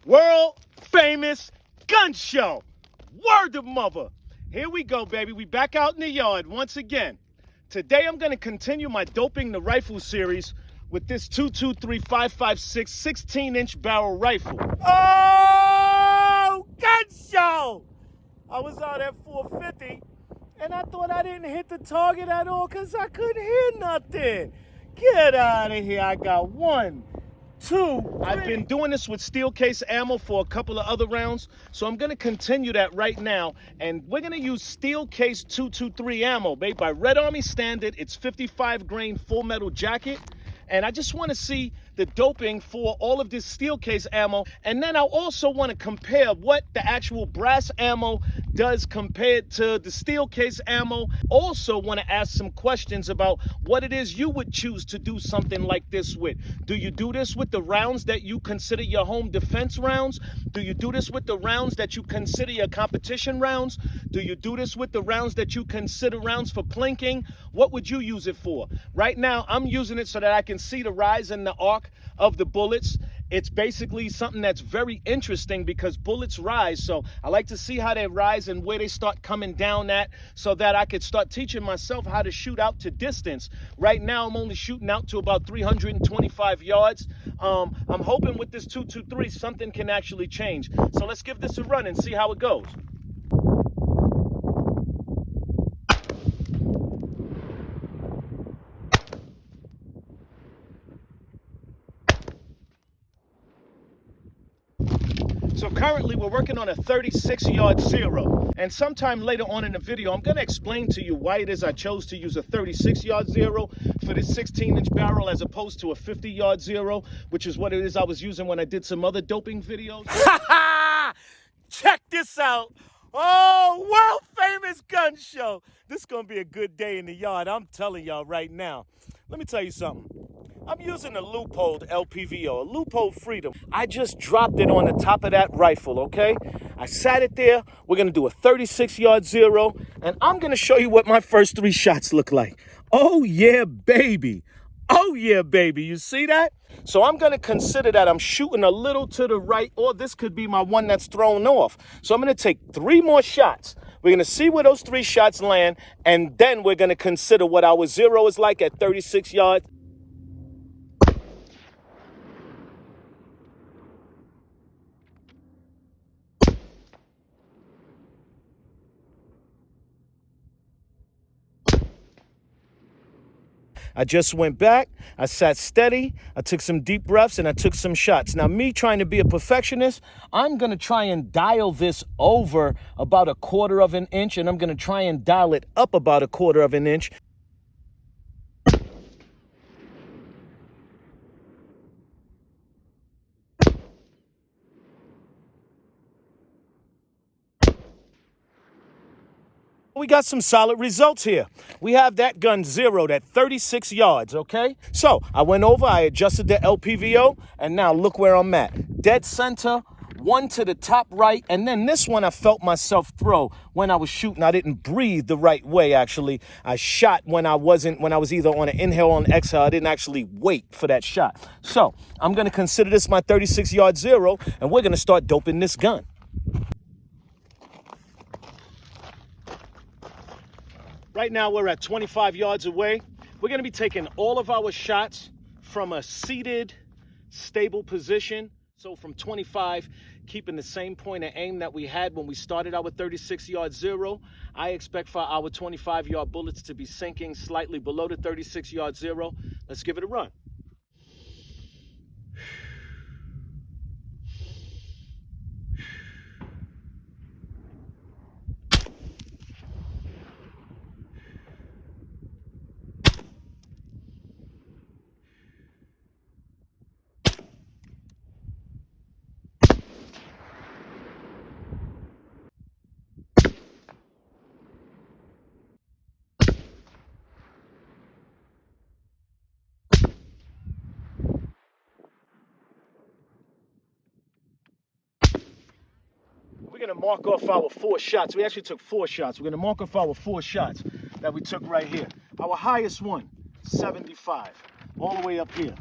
World famous gun show. Word of mother. Here we go, baby. We back out in the yard once again. Today I'm going to continue my doping the rifle series with this 223-556 16-inch barrel rifle. Oh, gun show! I was out at 450 and I thought I didn't hit the target at all because I couldn't hear nothing. Get out of here. I got 1, 2. I've been doing this with steel case ammo for a couple of other rounds, so I'm going to continue that right now. And we're going to use steel case 223 ammo made by Red Army Standard. It's 55 grain full metal jacket. And I just want to see the doping for all of this steel case ammo. And then I also want to compare what the actual brass ammo does compared to the steel case ammo. Also want to ask some questions about what it is you would choose to do something like this with. Do you do this with the rounds that you consider your home defense rounds? Do you do this with the rounds that you consider your competition rounds? Do you do this with the rounds that you consider rounds for plinking? What would you use it for? Right now, I'm using it so that I can see the rise in the arc of the bullets. It's basically something that's very interesting because bullets rise. So I like to see how they rise and where they start coming down at so that I could start teaching myself how to shoot out to distance. Right now, I'm only shooting out to about 325 yards. I'm hoping with this 223, something can actually change. So let's give this a run and see how it goes. So currently we're working on a 36-yard zero. And sometime later on in the video, I'm going to explain to you why it is I chose to use a 36-yard zero for this 16-inch barrel as opposed to a 50-yard zero, which is what it is I was using when I did some other doping videos. Check this out. Oh, world famous gun show. This is going to be a good day in the yard. I'm telling y'all right now. Let me tell you something. I'm using a Loophole LPVO, a Loophole Freedom. I just dropped it on the top of that rifle, okay? I sat it there. We're going to do a 36-yard zero, and I'm going to show you what my first 3 shots look like. Oh, yeah, baby. Oh, yeah, baby. You see that? So I'm going to consider that I'm shooting a little to the right, or this could be my one that's thrown off. So I'm going to take 3 more shots. We're going to see where those 3 shots land, and then we're going to consider what our zero is like at 36 yards. I just went back, I sat steady, I took some deep breaths, and I took some shots. Now, me trying to be a perfectionist, I'm going to try and dial this over about 1/4 of an inch, and I'm going to try and dial it up about 1/4 of an inch. We got some solid results here. We have that gun zeroed at 36 yards, okay? So I went over, I adjusted the LPVO, and now look where I'm at. Dead center, 1 to the top right, and then this one I felt myself throw when I was shooting. I didn't breathe the right way, actually. I shot when I was either on an inhale or an exhale. I didn't actually wait for that shot. So I'm gonna consider this my 36-yard zero, and we're gonna start doping this gun. Right now, we're at 25 yards away. We're going to be taking all of our shots from a seated, stable position. So from 25, keeping the same point of aim that we had when we started our 36-yard zero. I expect for our 25-yard bullets to be sinking slightly below the 36-yard zero. Let's give it a run. We're going to mark off our 4 shots. We actually took 4 shots. We're going to mark off our 4 shots that we took right here. Our highest one, 75, all the way up here.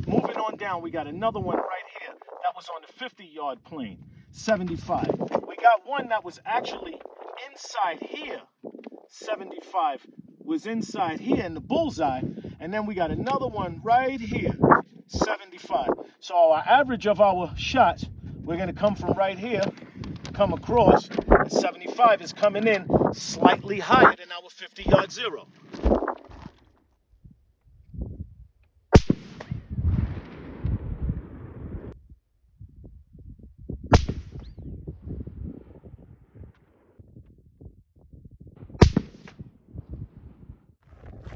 Moving on down, we got another one right here that was on the 50-yard plane, 75. We got one that was actually inside here, 75 was inside here in the bullseye, and then we got another one right here, 75. So our average of our shots, we're going to come from right here, come across, and 75 is coming in slightly higher than our 50-yard zero.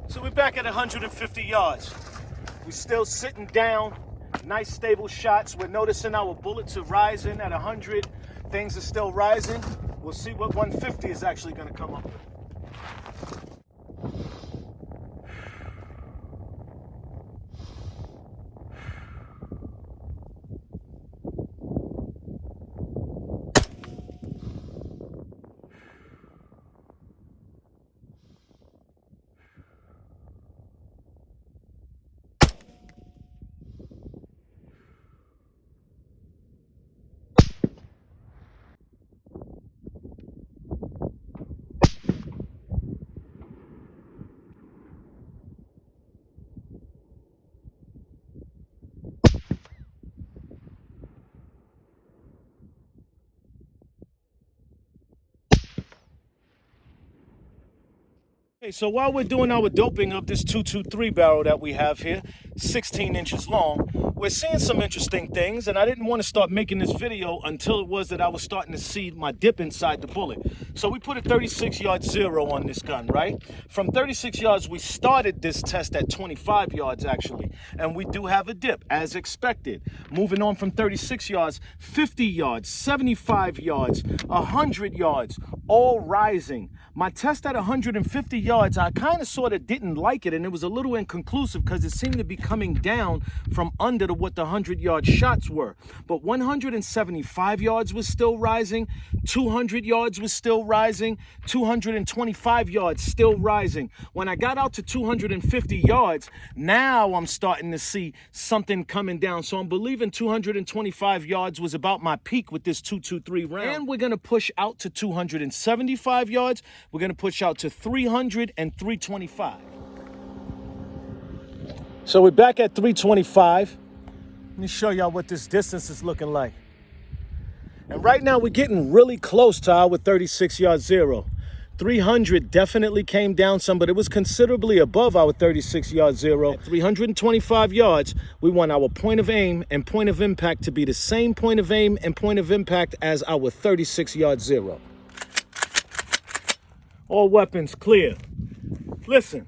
So we're back at 150 yards. We're still sitting down, nice stable shots. We're noticing our bullets are rising at 100. Things are still rising. We'll see what 150 is actually going to come up with. Okay, so while we're doing our doping of this 223 barrel that we have here, 16 inches long, we're seeing some interesting things, and I didn't want to start making this video until it was that I was starting to see my dip inside the bullet. So we put a 36-yard zero on this gun, right? From 36 yards, we started this test at 25 yards, actually, and we do have a dip, as expected. Moving on from 36 yards, 50 yards, 75 yards, 100 yards, all rising. My test at 150 yards, I kind of sort of didn't like it, and it was a little inconclusive because it seemed to be coming down from under to what the 100-yard shots were. But 175 yards was still rising, 200 yards was still rising, 225 yards still rising. When I got out to 250 yards, now I'm starting to see something coming down. So I'm believing 225 yards was about my peak with this 223 round. And we're going to push out to 275 yards. We're going to push out to 300 and 325. So we're back at 325. Let me show y'all what this distance is looking like. And right now we're getting really close to our 36-yard zero. 300 definitely came down some, but it was considerably above our 36-yard zero. At 325 yards, we want our point of aim and point of impact to be the same point of aim and point of impact as our 36-yard zero. All weapons clear. Listen,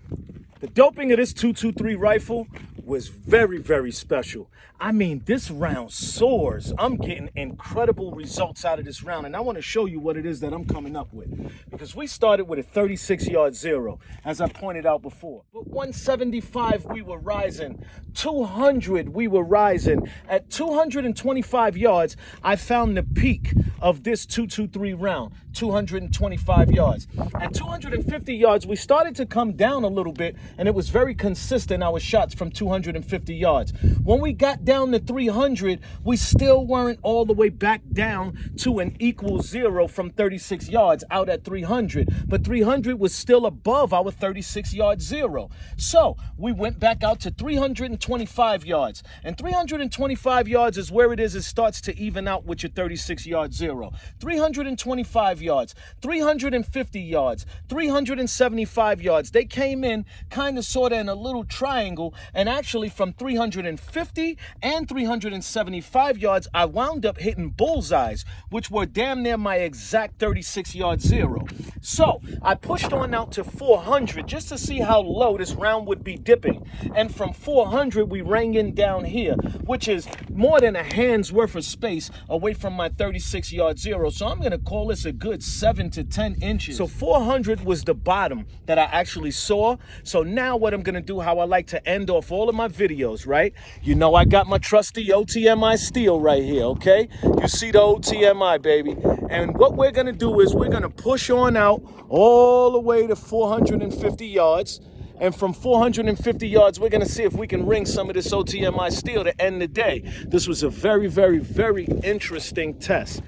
the doping of this 223 rifle was very, very special. I mean, this round soars. I'm getting incredible results out of this round, and I want to show you what it is that I'm coming up with. Because we started with a 36-yard zero, as I pointed out before. But 175, we were rising. 200, we were rising. At 225 yards, I found the peak of this 223 round, 225 yards. At 250 yards, we started to come down a little bit, and it was very consistent, our shots from 250 yards. When we got down to 300, we still weren't all the way back down to an equal zero from 36 yards out at 300, but 300 was still above our 36-yard zero. So we went back out to 325 yards, and 325 yards is where it starts to even out with your 36-yard zero. 325 yards, 350 yards, 375 yards. They came in kind of sort of in a little triangle, and actually from 350 and 375 yards, I wound up hitting bullseyes, which were damn near my exact 36-yard zero. So I pushed on out to 400 just to see how low this round would be dipping. And from 400, we rang in down here, which is more than a hand's worth of space away from my 36-yard zero. So I'm going to call this a good 7 to 10 inches. So 400 was the bottom that I actually saw. So now what I'm going to do, how I like to end off all of my videos, right? You know I got my trusty OTMI steel right here, okay? You see the OTMI, baby. And what we're going to do is we're going to push on out all the way to 450 yards. And from 450 yards, we're going to see if we can ring some of this OTMI steel to end the day. This was a very, very, very interesting test.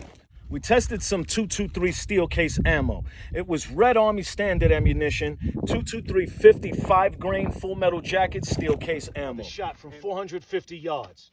We tested some 223 steel case ammo. It was Red Army standard ammunition, 223 55 grain full metal jacket steel case ammo. Shot from 450 yards.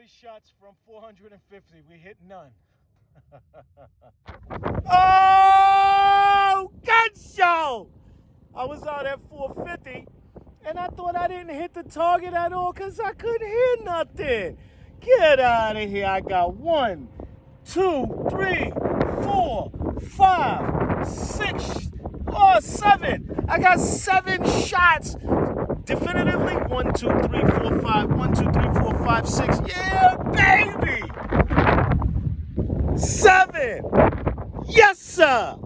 Shots from 450. We hit none. Oh, gun show! I was out at 450 and I thought I didn't hit the target at all because I couldn't hear nothing. Get out of here. I got 1, 2, 3, 4, 5, 6, 7. I got 7 shots. Definitively 1, 2, 3, 4, 5. 1, 2, 3, 4, 5, 6. Yeah, baby! 7. Yes, sir.